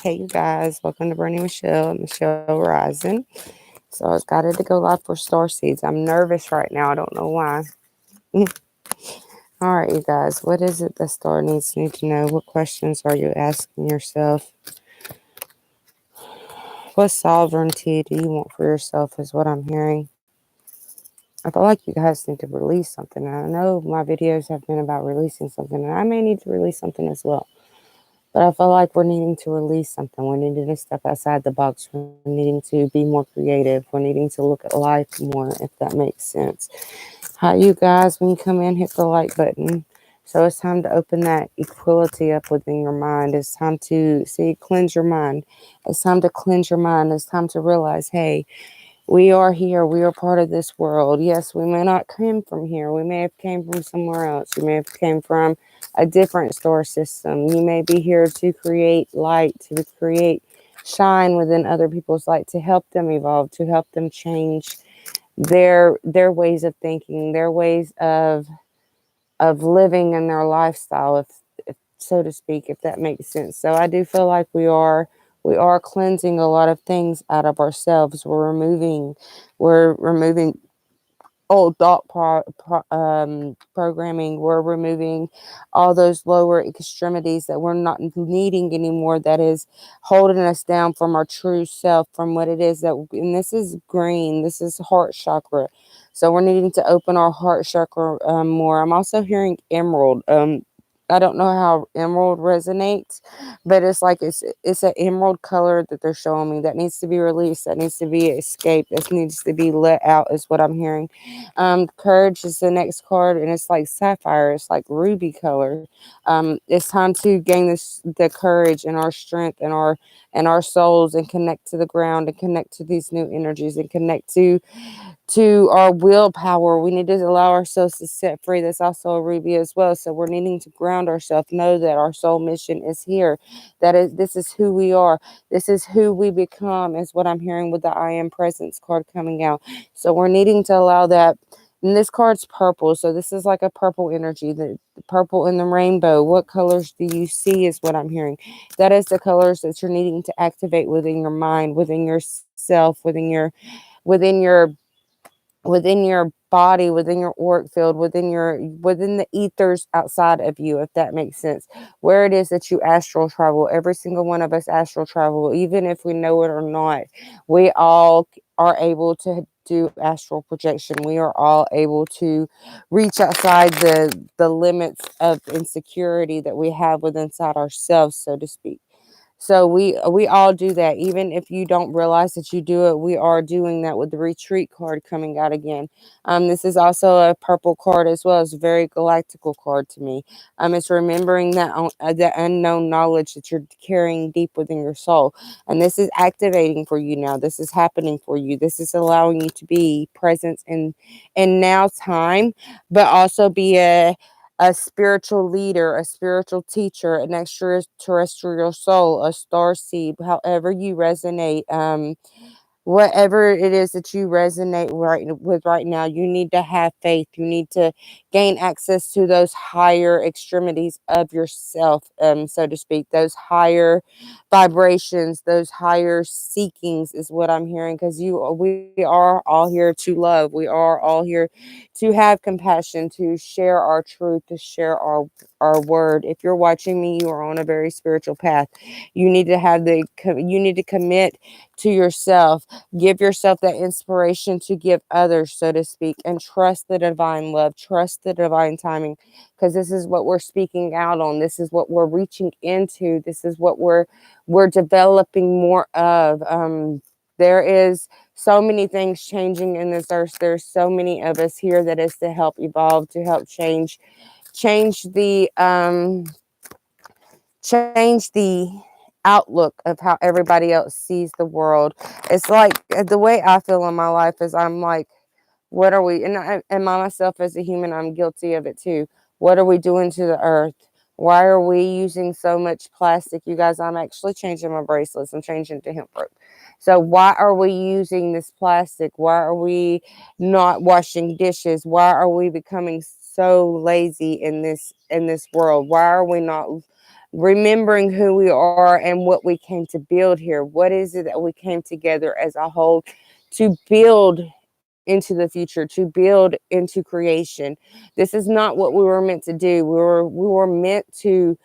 Hey, you guys, welcome to Bernie Michelle Rising. So I was guided to go live for Star Seeds. I'm nervous right now. I don't know why. All right, you guys, what is it that Star need to know? What questions are you asking yourself? What sovereignty do you want for yourself is what I'm hearing. I feel like you guys need to release something. And I know my videos have been about releasing something, and I may need to release something as well. But I feel like we're needing to release something. We're needing to step outside the box. We're needing to be more creative. We're needing to look at life more, if that makes sense. Hi, you guys. When you come in, hit the like button. So it's time to open that equality up within your mind. It's time to cleanse your mind. It's time to cleanse your mind. It's time to realize, hey, we are here. We are part of this world. Yes, we may not come from here. We may have came from somewhere else. We may have came from a different star system. You may be here to create light, to create shine within other people's light, to help them evolve, to help them change their ways of thinking, their ways of living and their lifestyle, if so to speak, if that makes sense. So I do feel like we are cleansing a lot of things out of ourselves. We're removing old thought programming. We're removing all those lower extremities that we're not needing anymore, that is holding us down from our true self, from what it is that, and this is green, this is heart chakra. So we're needing to open our heart chakra more. I'm also hearing emerald. I don't know how emerald resonates, but it's an emerald color that they're showing me that needs to be released, that needs to be escaped, that needs to be let out, is what I'm hearing. Courage is the next card, and it's like sapphire, it's like ruby color. It's time to gain the courage and our strength and our souls, and connect to the ground, and connect to these new energies, and connect to our willpower. We need to allow ourselves to set free. That's also a ruby as well. So we're needing to ground ourselves, know that our soul mission is here. This is who we are. This is who we become, is what I'm hearing with the I am presence card coming out. So we're needing to allow that. And this card's purple. So this is like a purple energy, the purple in the rainbow. What colors do you see, is what I'm hearing. That is the colors that you're needing to activate within your mind, within yourself, within your within your body, within your auric field, within the ethers outside of you, if that makes sense. Where it is that you astral travel, every single one of us astral travel, even if we know it or not. We all are able to do astral projection. We are all able to reach outside the limits of insecurity that we have within inside ourselves, so to speak. So we all do that. Even if you don't realize that you do it, we are doing that with the retreat card coming out again. This is also a purple card as well. It's a very galactical card to me. It's remembering that unknown knowledge that you're carrying deep within your soul, and this is activating for you now. This is happening for you. This is allowing you to be present in now time, but also be a spiritual leader, a spiritual teacher, an extraterrestrial soul, a star seed, however you resonate. Whatever it is that you resonate with right now, you need to have faith. You need to gain access to those higher extremities of yourself, so to speak, those higher vibrations, those higher seekings, is what I'm hearing. Because we are all here to love. We are all here to have compassion, to share our truth, to share our word. If you're watching me, you are on a very spiritual path. You need to commit to yourself. Give yourself that inspiration to give others, so to speak, and trust the divine love, trust the divine timing, because this is what we're speaking out on. This is what we're reaching into. This is what we're developing more of. There is so many things changing in this earth. There's so many of us here that is to help evolve, to help change the outlook of how everybody else sees the world. It's like the way I feel in my life is, I'm like, what are we, and myself as a human, I'm guilty of it too. What are we doing to the earth? Why are we using so much plastic? You guys, I'm actually changing my bracelets. I'm changing to hemp rope. So why are we using this plastic? Why are we not washing dishes? Why are we becoming so lazy in this world? Why are we not remembering who we are and what we came to build here. What is it that we came together as a whole to build into the future, to build into creation? This is not what we were meant to do. We were meant to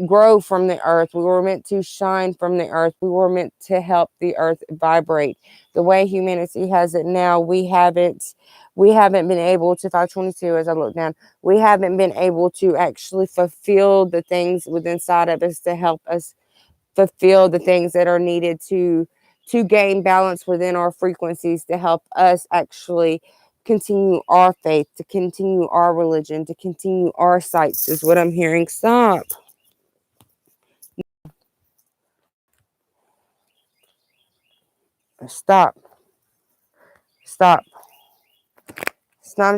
grow from the earth. We were meant to shine from the earth. We were meant to help the earth vibrate. The way humanity has it now, we haven't been able to 522 as I look down, we haven't been able to actually fulfill the things within inside of us to help us fulfill the things that are needed to gain balance within our frequencies, to help us actually continue our faith, to continue our religion, to continue our sights, is what I'm hearing. Stop. Stop. Stop.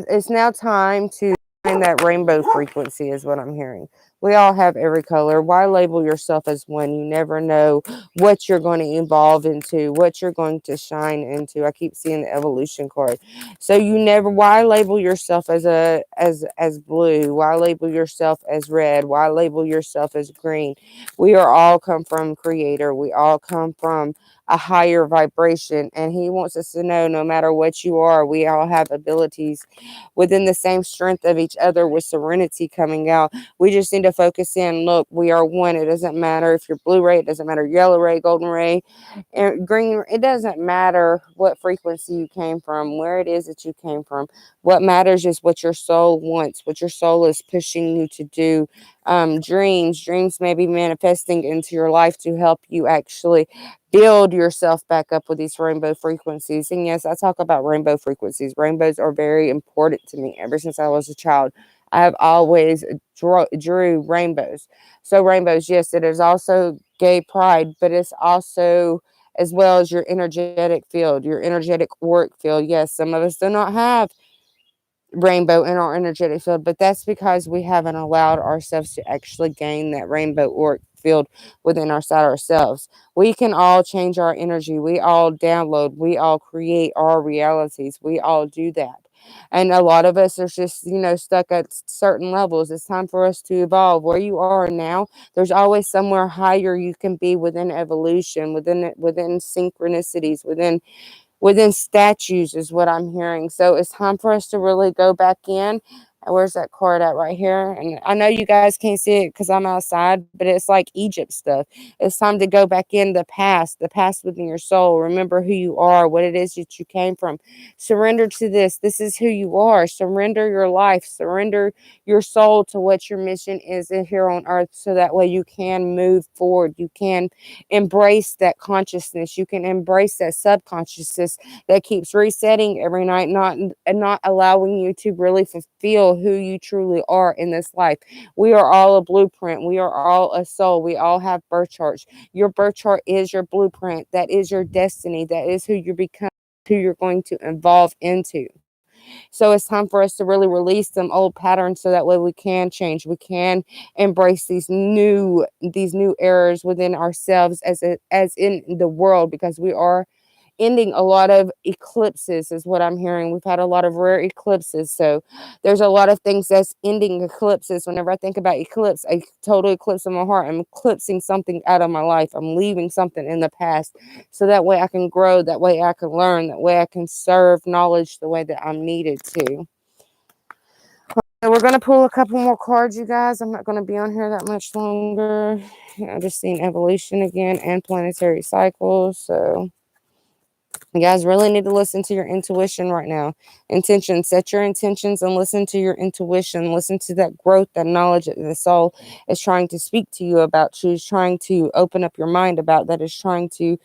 It's now time to find that rainbow frequency, is what I'm hearing. We all have every color. Why label yourself as one? You never know what you're going to evolve into, what you're going to shine into. I keep seeing the evolution card. So why label yourself as blue? Why label yourself as red? Why label yourself as green? We are all come from creator. We all come from a higher vibration, and he wants us to know, no matter what you are, we all have abilities within the same strength of each other, with serenity coming out. We just need to focus in. Look, we are one. It doesn't matter if you're blue ray, it doesn't matter yellow ray, golden ray, and green. It doesn't matter what frequency you came from, where it is that you came from. What matters is what your soul wants, what your soul is pushing you to do. Dreams may be manifesting into your life to help you actually build yourself back up with these rainbow frequencies. And yes, I talk about rainbow frequencies. Rainbows are very important to me. Ever since I was a child, I have always drew rainbows. So rainbows, yes, it is also gay pride, but it's also as well as your energetic field, your energetic auric field. Yes, some of us do not have rainbow in our energetic field, but that's because we haven't allowed ourselves to actually gain that rainbow auric field within ourselves. We can all change our energy. We all download. We all create our realities. We all do that. And a lot of us are just, stuck at certain levels. It's time for us to evolve. Where you are now, there's always somewhere higher you can be within evolution, within synchronicities, within statues, is what I'm hearing. So it's time for us to really go back in. Where's that card at? Right here. And I know you guys can't see it because I'm outside, but it's like Egypt stuff. It's time to go back in the past within your soul. Remember who you are, what it is that you came from. Surrender to this. This is who you are. Surrender your life. Surrender your soul to what your mission is here on earth, so that way you can move forward. You can embrace that consciousness. You can embrace that subconsciousness that keeps resetting every night, not allowing you to really fulfill who you truly are in this life. We are all a blueprint. We are all a soul. We all have birth charts. Your birth chart is your blueprint. That is your destiny. That is who you become, who you're going to evolve into. So it's time for us to really release some old patterns, so that way we can change. We can embrace these new errors within ourselves, as in the world, because we are ending a lot of eclipses, is what I'm hearing. We've had a lot of rare eclipses. So there's a lot of things that's ending eclipses. Whenever I think about eclipse, a total eclipse of my heart, I'm eclipsing something out of my life. I'm leaving something in the past, so that way I can grow, that way I can learn, that way I can serve knowledge the way that I'm needed to. So we're going to pull a couple more cards, you guys. I'm not going to be on here that much longer. I just seen evolution again and planetary cycles. So you guys really need to listen to your intuition right now. Intention. Set your intentions and listen to your intuition. Listen to that growth, that knowledge that the soul is trying to speak to you about. She's trying to open up your mind about, that is trying to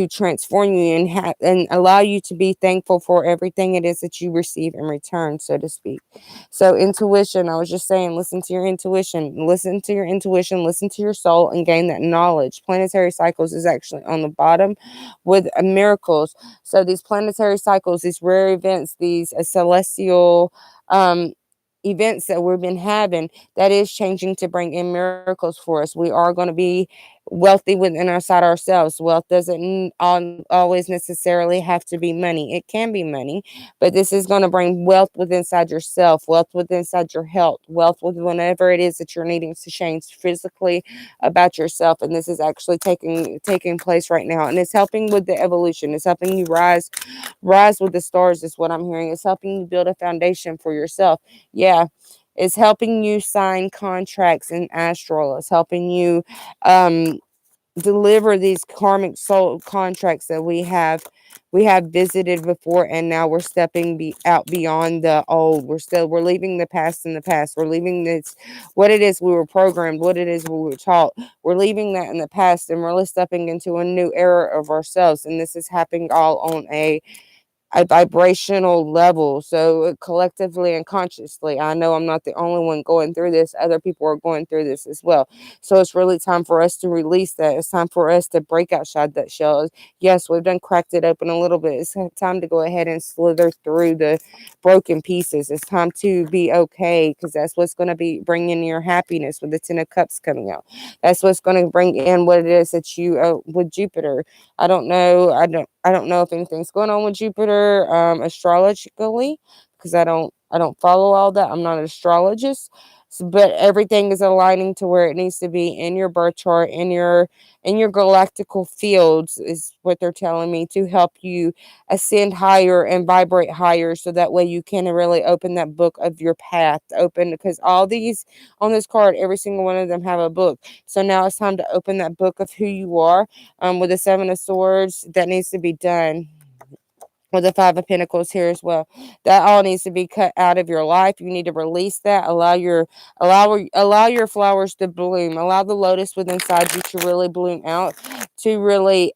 transform you and allow you to be thankful for everything it is that you receive in return, so to speak. So intuition, I was just saying, listen to your intuition, listen to your intuition, listen to your soul, and gain that knowledge. Planetary cycles is actually on the bottom with miracles. So these planetary cycles, these rare events, these celestial events that we've been having, that is changing to bring in miracles for us. We are going to be wealthy within inside ourselves. Wealth doesn't always necessarily have to be money. It can be money, but this is going to bring wealth within inside yourself, wealth within inside your health, wealth with whatever it is that you're needing to change physically about yourself. And this is actually taking place right now, and it's helping with the evolution. It's helping you rise with the stars is what I'm hearing. It's helping you build a foundation for yourself. Yeah, it's helping you sign contracts in astral. It's helping you um deliver these karmic soul contracts that we have visited before, and now we're stepping out beyond the old. We're leaving the past in the past. We're leaving this, what it is we were programmed, what it is we were taught. We're leaving that in the past and really stepping into a new era of ourselves. And this is happening all on a vibrational level. So collectively and consciously, I know I'm not the only one going through this. Other people are going through this as well. So it's really time for us to release that. It's time for us to break outside that shell. Yes, we've done cracked it open a little bit. It's time to go ahead and slither through the broken pieces. It's time to be okay, because that's what's going to be bringing your happiness with the Ten of Cups coming out. That's what's going to bring in what it is that you with Jupiter. I don't know. I don't know if anything's going on with Jupiter astrologically, because I don't follow all that. I'm not an astrologist. But everything is aligning to where it needs to be in your birth chart, in your galactical fields, is what they're telling me, to help you ascend higher and vibrate higher, so that way you can really open that book of your path open, because all these on this card, every single one of them have a book. So now it's time to open that book of who you are. With the Seven of Swords, that needs to be done. With the Five of Pentacles here as well, that all needs to be cut out of your life. You need to release that. Allow your flowers to bloom. Allow the lotus within inside you to really bloom out, to really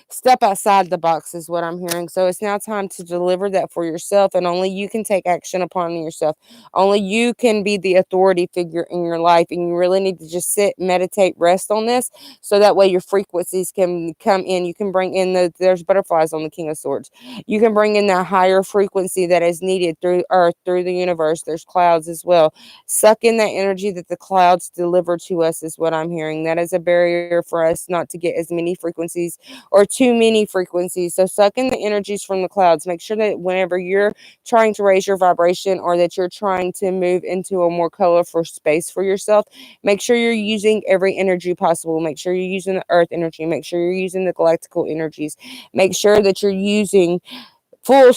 step outside the box, is what I'm hearing. So it's now time to deliver that for yourself, and only you can take action upon yourself. Only you can be the authority figure in your life, and you really need to just sit, meditate, rest on this, so that way your frequencies can come in. You can bring in there's butterflies on the King of Swords. You can bring in that higher frequency that is needed through Earth, through the universe. There's clouds as well. Suck in that energy that the clouds deliver to us, is what I'm hearing. That is a barrier for us not to get as many frequencies, or too many frequencies. So suck in the energies from the clouds. Make sure that whenever you're trying to raise your vibration, or that you're trying to move into a more colorful space for yourself, make sure you're using every energy possible. Make sure you're using the earth energy. Make sure you're using the galactical energies. Make sure that you're using full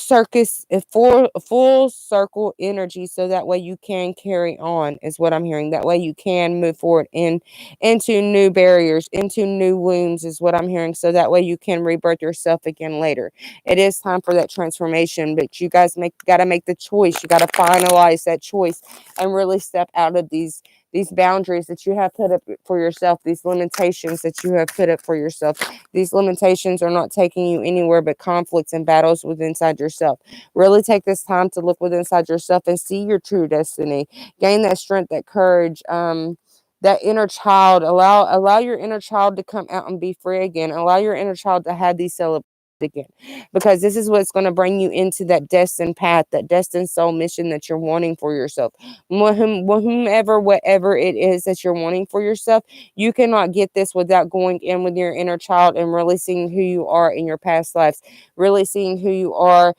circle energy, so that way you can carry on, is what I'm hearing. That way you can move forward into new barriers, into new wounds, is what I'm hearing. So that way you can rebirth yourself again later. It is time for that transformation, but you guys gotta make the choice. You gotta finalize that choice and really step out of these boundaries that you have put up for yourself, these limitations that you have put up for yourself. These limitations are not taking you anywhere but conflicts and battles within inside yourself. Really take this time to look within inside yourself and see your true destiny. Gain that strength, that courage, that inner child. Allow your inner child to come out and be free again. Allow your inner child to have these celebrations again, because this is what's going to bring you into that destined path, that destined soul mission that you're wanting for yourself. Whomever, whatever it is that you're wanting for yourself, you cannot get this without going in with your inner child and really seeing who you are in your past lives, really seeing who you are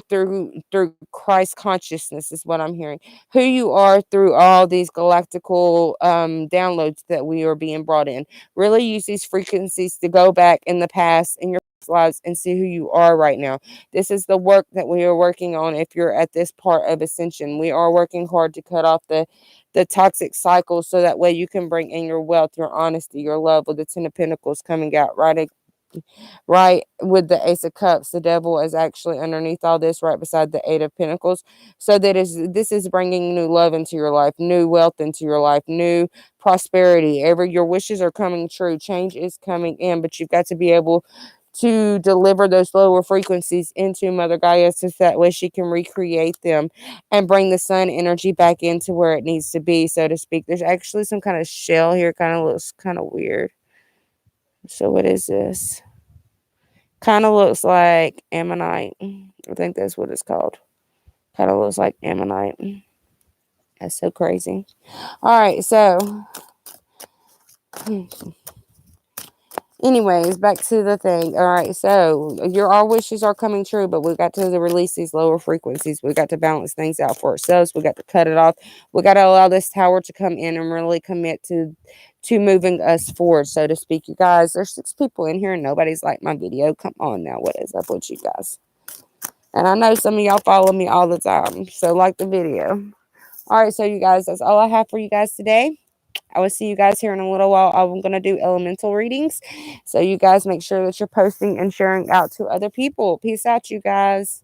through Christ consciousness, is what I'm hearing. Who you are through all these galactical downloads that we are being brought in. Really use these frequencies to go back in the past, in your lives, and see who you are right now. This is the work that we are working on. If you're at this part of ascension, we are working hard to cut off the toxic cycle, so that way you can bring in your wealth, your honesty, your love, with the Ten of Pentacles coming out right with the Ace of Cups. The devil is actually underneath all this, right beside the Eight of Pentacles. So this is bringing new love into your life, new wealth into your life, new prosperity. Your wishes are coming true. Change is coming in, but you've got to be able to deliver those lower frequencies into Mother Gaia, so that way she can recreate them and bring the sun energy back into where it needs to be, so to speak. There's actually some kind of shell here, kind of looks kind of weird. So what is this? Kind of looks like ammonite. I think that's what it's called. Kind of looks like ammonite. That's so crazy. All right, so Anyways, back to the thing. All right, so our wishes are coming true, but we got to release these lower frequencies. We got to balance things out for ourselves. We got to cut it off. We got to allow this tower to come in and really commit to moving us forward, so to speak. You guys, there's 6 people in here and nobody's liked my video. Come on now, what is up with you guys? And I know some of y'all follow me all the time, so like the video. All right, so you guys, that's all I have for you guys today. I will see you guys here in a little while. I'm going to do elemental readings. So you guys make sure that you're posting and sharing out to other people. Peace out, you guys.